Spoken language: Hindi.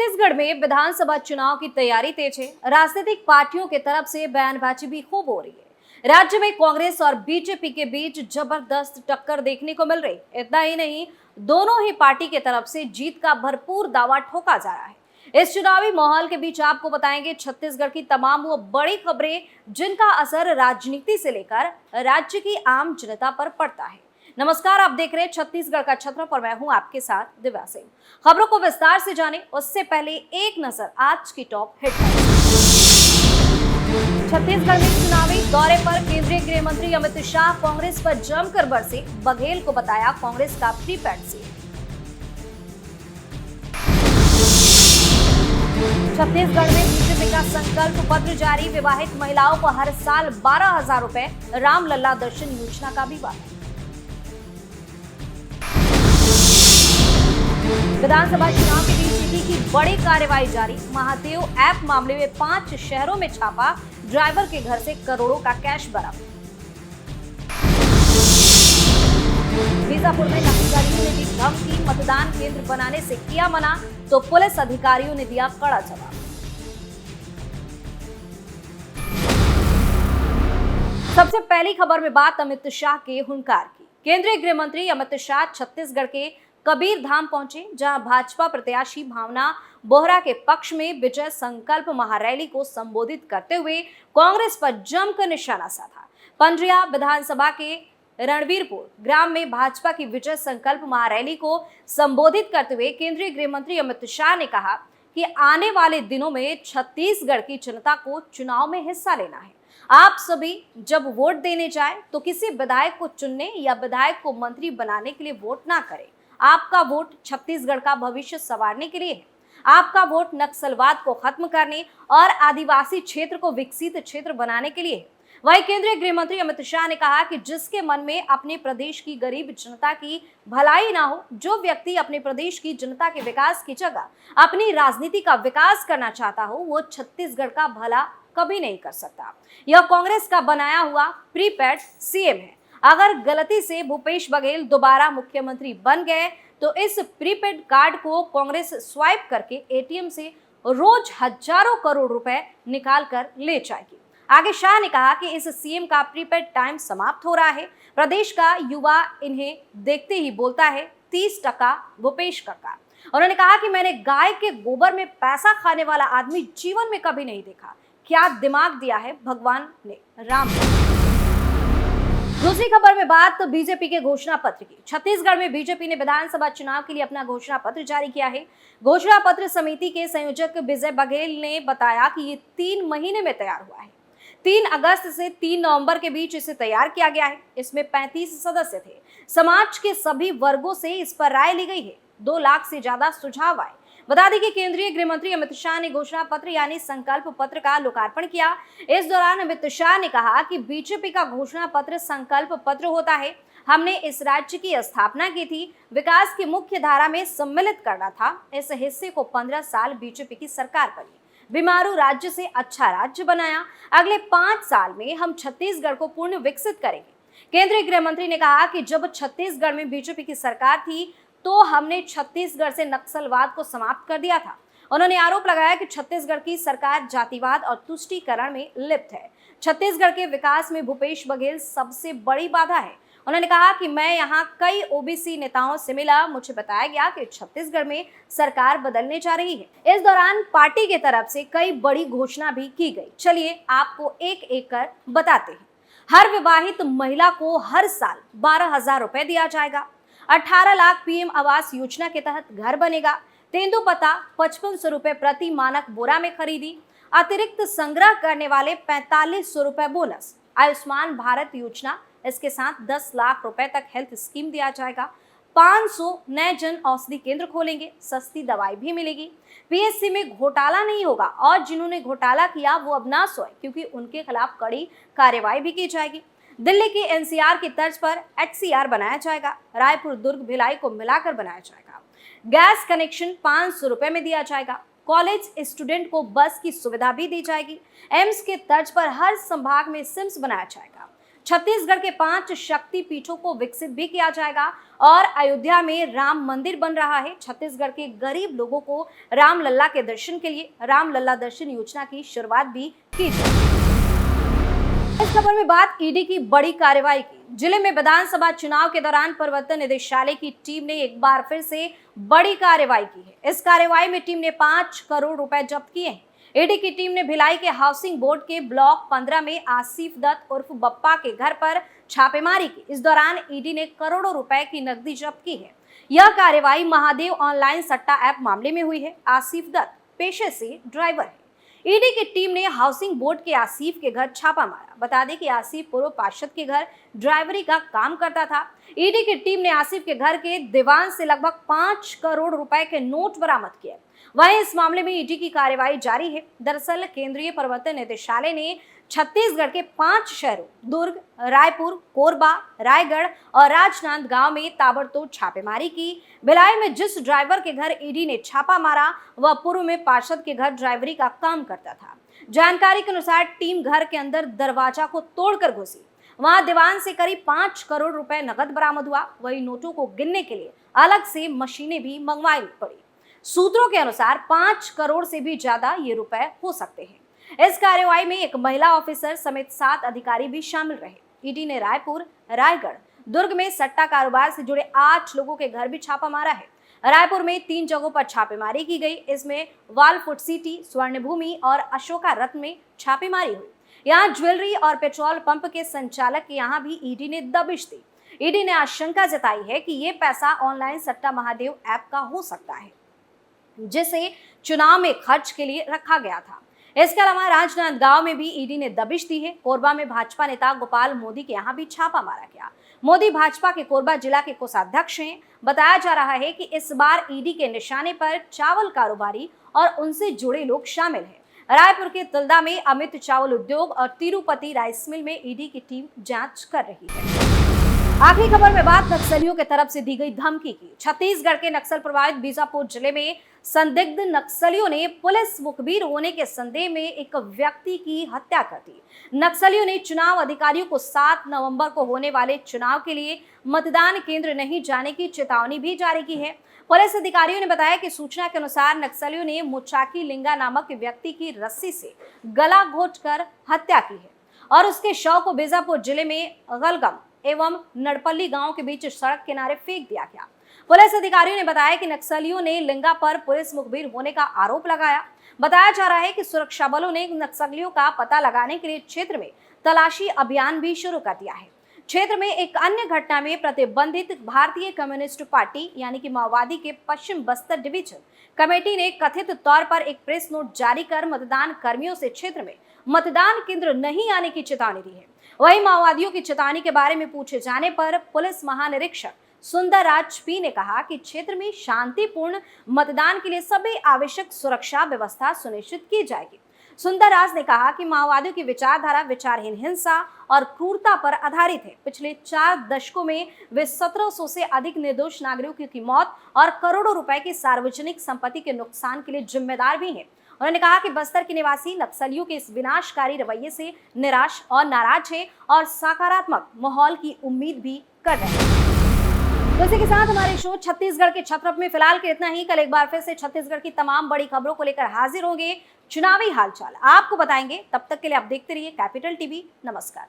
छत्तीसगढ़ में विधानसभा चुनाव की तैयारी तेज है। राजनीतिक पार्टियों की तरफ से बयानबाजी भी खूब हो रही है। राज्य में कांग्रेस और बीजेपी के बीच जबरदस्त टक्कर देखने को मिल रही। इतना ही नहीं, दोनों ही पार्टी की तरफ से जीत का भरपूर दावा ठोका जा रहा है। इस चुनावी माहौल के बीच आपको बताएंगे छत्तीसगढ़ की तमाम वो बड़ी खबरें जिनका असर राजनीति से लेकर राज्य की आम जनता पर पड़ता है। नमस्कार, आप देख रहे हैं छत्तीसगढ़ का छत्र पर मैं हूं आपके साथ दिव्या सिंह। खबरों को विस्तार से जाने उससे पहले एक नजर आज की टॉप हेडलाइंस। छत्तीसगढ़ में चुनावी दौरे पर केंद्रीय गृह मंत्री अमित शाह कांग्रेस पर जमकर बरसे। बघेल को बताया कांग्रेस का प्रीपैड सीएम। छत्तीसगढ़ में बीजेपी का संकल्प पत्र जारी। विवाहित महिलाओं को हर साल 12,000 रुपए। रामलला दर्शन योजना का भी वादा। विधानसभा चुनाव के बीच ईडी की बड़ी कार्रवाई जारी। महादेव ऐप मामले में 5 शहरों में छापा। ड्राइवर के घर से करोड़ों का कैश बरामद। बीजापुर में नक्सलियों ने दी धमकी। मतदान केंद्र बनाने से किया मना तो पुलिस अधिकारियों ने दिया कड़ा जवाब। सबसे पहली खबर में बात अमित शाह के हुंकार की। केंद्रीय गृह मंत्री अमित शाह छत्तीसगढ़ के कबीर धाम पहुंचे, जहां भाजपा प्रत्याशी भावना बोहरा के पक्ष में विजय संकल्प महारैली को संबोधित करते हुए कांग्रेस पर जमकर निशाना साधा। पंड्रिया विधानसभा के रणवीरपुर ग्राम में भाजपा की विजय संकल्प महारैली को संबोधित करते हुए केंद्रीय गृह मंत्री अमित शाह ने कहा कि आने वाले दिनों में छत्तीसगढ़ की जनता को चुनाव में हिस्सा लेना है। आप सभी जब वोट देने जाए तो किसी विधायक को चुनने या विधायक को मंत्री बनाने के लिए वोट ना करें। आपका वोट छत्तीसगढ़ का भविष्य संवारने के लिए है। आपका वोट नक्सलवाद को खत्म करने और आदिवासी क्षेत्र को विकसित क्षेत्र बनाने के लिए है। वहीं केंद्रीय गृह मंत्री अमित शाह ने कहा कि जिसके मन में अपने प्रदेश की गरीब जनता की भलाई ना हो, जो व्यक्ति अपने प्रदेश की जनता के विकास की जगह अपनी राजनीति का विकास करना चाहता हो, वो छत्तीसगढ़ का भला कभी नहीं कर सकता। यह कांग्रेस का बनाया हुआ प्रीपैड सीएम है। अगर गलती से भूपेश बघेल दोबारा मुख्यमंत्री बन गए तो इस प्रीपेड कार्ड को कांग्रेस स्वाइप करके एटीएम से रोज हजारों करोड़ रुपए निकाल कर ले जाएगी। आगे शाह ने कहा कि इस सीएम का प्रीपेड टाइम समाप्त हो रहा है। प्रदेश का युवा इन्हें देखते ही बोलता है 30% भूपेश काका। उन्होंने कहा कि मैंने गाय के गोबर में पैसा खाने वाला आदमी जीवन में कभी नहीं देखा। क्या दिमाग दिया है भगवान ने, राम। दूसरी खबर में बात बीजेपी के घोषणा पत्र की। छत्तीसगढ़ में बीजेपी ने विधानसभा चुनाव के लिए अपना घोषणा पत्र जारी किया है। घोषणा पत्र समिति के संयोजक विजय बघेल ने बताया कि ये 3 महीने में तैयार हुआ है। 3 अगस्त से 3 नवंबर के बीच इसे तैयार किया गया है। इसमें 35 सदस्य थे। समाज के सभी वर्गों से इस पर राय ली गई है। 2 लाख से ज्यादा सुझाव आए। बता दें कि केंद्रीय गृह मंत्री अमित शाह ने घोषणा पत्र यानी संकल्प पत्र का लोकार्पण किया। इस दौरान अमित शाह ने कहा कि बीजेपी का घोषणा पत्र संकल्प पत्र होता है। हमने इस राज्य की स्थापना की थी, विकास की मुख्य धारा में सम्मिलित करना था। इस हिस्से को 15 साल बीजेपी की सरकार बनी, बीमारू राज्य से अच्छा राज्य बनाया। अगले 5 साल में हम छत्तीसगढ़ को पूर्ण विकसित करेंगे। केंद्रीय गृह मंत्री ने कहा कि जब छत्तीसगढ़ में बीजेपी की सरकार थी तो हमने छत्तीसगढ़ से नक्सलवाद को समाप्त कर दिया था। उन्होंने आरोप लगाया कि छत्तीसगढ़ की सरकार जातिवाद और तुष्टीकरण में लिप्त है। छत्तीसगढ़ के विकास में भूपेश बघेल सबसे बड़ी बाधा है। उन्होंने कहा कि मैं यहाँ कई ओबीसी नेताओं से मिला, मुझे बताया गया कि छत्तीसगढ़ में सरकार बदलने जा रही है। इस दौरान पार्टी की तरफ से कई बड़ी घोषणा भी की गई। चलिए आपको एक एक कर बताते हैं। हर विवाहित महिला को हर साल 12,000 रुपए दिया जाएगा। 18 लाख पीएम आवास योजना के तहत घर बनेगा। तेंदुपत्ता 5500 रुपए प्रति मानक बोरा में खरीदी। अतिरिक्त संग्रह करने वाले 4500 रुपए बोनस। आयुष्मान भारत योजना, इसके साथ 10 लाख रुपए तक हेल्थ स्कीम दिया जाएगा। 500 नए जन औषधि केंद्र खोलेंगे, सस्ती दवाई भी मिलेगी। पीएससी में घोटाला नहीं होगा और जिन्होंने घोटाला किया वो अब ना सोए, क्योंकि उनके खिलाफ कड़ी कार्रवाई भी की जाएगी। दिल्ली की एनसीआर की तर्ज पर एचसीआर बनाया जाएगा। रायपुर, दुर्ग, भिलाई को मिलाकर बनाया जाएगा। गैस कनेक्शन 500 रुपए में दिया जाएगा। कॉलेज स्टूडेंट को बस की सुविधा भी दी जाएगी। एम्स के तर्ज पर हर संभाग में सिम्स बनाया जाएगा। छत्तीसगढ़ के 5 शक्ति पीठों को विकसित भी किया जाएगा और अयोध्या में राम मंदिर बन रहा है। छत्तीसगढ़ के गरीब लोगों को राम लल्ला के दर्शन के लिए राम लल्ला दर्शन योजना की शुरुआत भी की जाएगी। इस खबर में बात ईडी की बड़ी कार्रवाई की। जिले में विधानसभा चुनाव के दौरान प्रवर्तन निदेशालय की टीम ने एक बार फिर से बड़ी कार्रवाई की है। इस कार्रवाई में टीम ने 5 करोड़ रुपए जब्त किए हैं। ईडी की टीम ने भिलाई के हाउसिंग बोर्ड के ब्लॉक 15 में आसिफ दत्त उर्फ बप्पा के घर पर छापेमारी की। इस दौरान ईडी ने करोड़ों रुपए की नकदी जब्त की है। यह कार्रवाई महादेव ऑनलाइन सट्टा ऐप मामले में हुई है। आसिफ दत्त पेशे से ड्राइवर है। ईडी की टीम ने हाउसिंग बोर्ड के आसिफ के घर छापा मारा। बता दें कि आसिफ पूर्व पार्षद के घर ड्राइवरी का काम करता था। ईडी की टीम ने आसिफ के घर के दीवान से लगभग 5 करोड़ रुपए के नोट बरामद किए। वहीं इस मामले में ईडी की कार्रवाई जारी है। दरअसल केंद्रीय प्रवर्तन निदेशालय ने छत्तीसगढ़ के 5 शहरों दुर्ग, रायपुर, कोरबा, रायगढ़ और राजनांदगांव में ताबड़तोड़ छापेमारी की। भिलाई में जिस ड्राइवर के घर ईडी ने छापा मारा वह पूर्व में पार्षद के घर ड्राइवरी का काम करता था। जानकारी के अनुसार टीम घर के अंदर दरवाजा को तोड़कर घुसी। वहां दीवान से करीब 5 करोड़ रुपए नकद बरामद हुआ। वही नोटों को गिनने के लिए अलग से मशीनें भी मंगवाई पड़ी। सूत्रों के अनुसार 5 करोड़ से भी ज्यादा ये रुपए हो सकते हैं। इस कार्रवाई में एक महिला ऑफिसर समेत 7 अधिकारी भी शामिल रहे। ईडी ने रायपुर, रायगढ़, दुर्ग में सट्टा कारोबार से जुड़े 8 लोगों के घर भी छापा मारा है। रायपुर में 3 जगहों पर छापेमारी की गई। इसमें वालफुट सिटी, स्वर्णभूमि और अशोका रत्न में छापेमारी हुई। यहाँ ज्वेलरी और पेट्रोल पंप के संचालक के यहाँ भी ईडी ने दबिश दी। ईडी ने आशंका जताई है कि ये पैसा ऑनलाइन सट्टा महादेव ऐप का हो सकता है, जिसे चुनाव में खर्च के लिए रखा गया था। इसके अलावा राजनांदगांव में भी ईडी ने दबिश दी है। कोरबा में भाजपा नेता गोपाल मोदी के यहाँ भी छापा मारा गया। मोदी भाजपा के कोरबा जिला के कोषाध्यक्ष हैं। बताया जा रहा है कि इस बार ईडी के निशाने पर चावल कारोबारी और उनसे जुड़े लोग शामिल हैं। रायपुर के तिल्दा में अमित चावल उद्योग और तिरुपति राइस मिल में ईडी की टीम जांच कर रही है। आखिरी खबर में बात नक्सलियों की तरफ से दी गई धमकी की। छत्तीसगढ़ के नक्सल प्रभावित बीजापुर जिले में संदिग्ध नक्सलियों ने पुलिस मुखबिर होने के संदेह में एक व्यक्ति की हत्या कर दी। नक्सलियों ने चुनाव अधिकारियों को 7 नवंबर को होने वाले चुनाव के लिए मतदान केंद्र नहीं जाने की चेतावनी भी जारी की है। पुलिस अधिकारियों ने बताया कि सूचना के अनुसार नक्सलियों ने मुचाकी लिंगा नामक व्यक्ति की रस्सी से गला घोंटकर हत्या की है और उसके शव को बीजापुर जिले में गलगम एवं नड़पल्ली गांव के बीच सड़क किनारे फेंक दिया गया। पुलिस अधिकारियों ने बताया कि नक्सलियों ने लिंगा पर पुलिस मुखबिर होने का आरोप लगाया। बताया जा रहा है कि सुरक्षा बलों ने नक्सलियों का पता लगाने के लिए क्षेत्र में तलाशी अभियान भी शुरू कर दिया है। क्षेत्र में एक अन्य घटना में प्रतिबंधित भारतीय कम्युनिस्ट पार्टी यानी कि माओवादी के पश्चिम बस्तर डिवीजन कमेटी ने कथित तौर पर एक प्रेस नोट जारी कर मतदान कर्मियों से क्षेत्र में मतदान केंद्र नहीं आने की चेतावनी दी है। वहीं माओवादियों की चेतावनी के बारे में पूछे जाने पर पुलिस महानिरीक्षक सुंदरराज पी ने कहा कि क्षेत्र में शांतिपूर्ण मतदान के लिए सभी आवश्यक सुरक्षा व्यवस्था सुनिश्चित की जाएगी। सुंदरराज ने कहा कि माओवादियों की विचारधारा विचारहीन हिंसा और क्रूरता पर आधारित है। पिछले 4 दशकों में वे 1700 से अधिक निर्दोष नागरिकों की मौत और करोड़ों रुपए की सार्वजनिक संपत्ति के नुकसान के लिए जिम्मेदार भी हैं। उन्होंने कहा कि बस्तर के निवासी नक्सलियों के इस विनाशकारी रवैये से निराश और नाराज हैं और सकारात्मक माहौल की उम्मीद भी कर रहे हैं। तो इसी के साथ हमारे शो छत्तीसगढ़ के छत्रप में फिलहाल के इतना ही। कल एक बार फिर से छत्तीसगढ़ की तमाम बड़ी खबरों को लेकर हाजिर होंगे। चुनावी हालचाल आपको बताएंगे। तब तक के लिए आप देखते रहिए कैपिटल टीवी। नमस्कार।